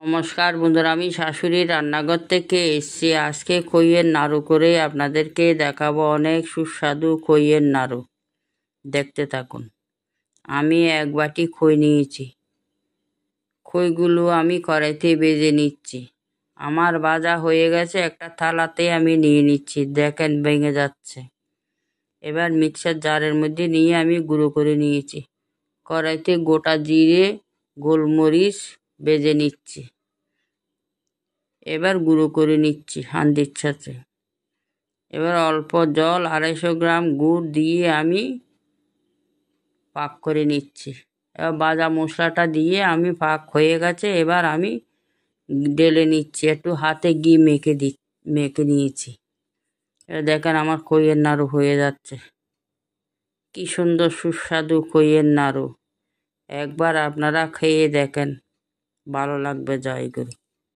নমস্কার বন্ধুরা, আমি শাশুড়ির রান্নাঘর থেকে এসেছি। আজকে খইয়ের নাড়ু করে আপনাদেরকে দেখাবো। অনেক সুস্বাদু খইয়ের নাড়ু, দেখতে থাকুন। আমি 1 বাটি খই নিয়েছি। খইগুলো আমি কড়াইতে ভেজে নিচ্ছি। আমার ভাজা হয়ে গেছে, একটা থালাতে আমি নিয়ে নিচ্ছি। দেখেন ভেঙে যাচ্ছে। এবার মিক্সার জারের মধ্যে নিয়ে আমি গুঁড়ো করে নিয়েছি। কড়াইতে গোটা জিরে, গোলমরিচ ভেজে নিচ্ছি। এবার গুঁড়ো করে নিচ্ছি হাঁড়ির সাথে। এবার অল্প জল, 250 গ্রাম গুড় দিয়ে আমি পাক করে নিচ্ছি। এবার ভাজা মশলাটা দিয়ে আমি পাক হয়ে গেছে। এবার আমি ঢেলে নিচ্ছি, একটু হাতে ঘি মেখে নিয়েছি। এবার দেখেন আমার খইয়ের নাড়ু হয়ে যাচ্ছে। কি সুন্দর সুস্বাদু খইয়ের নাড়ু। একবার আপনারা খেয়ে দেখেন, ভালো লাগবে। জয় গুরু।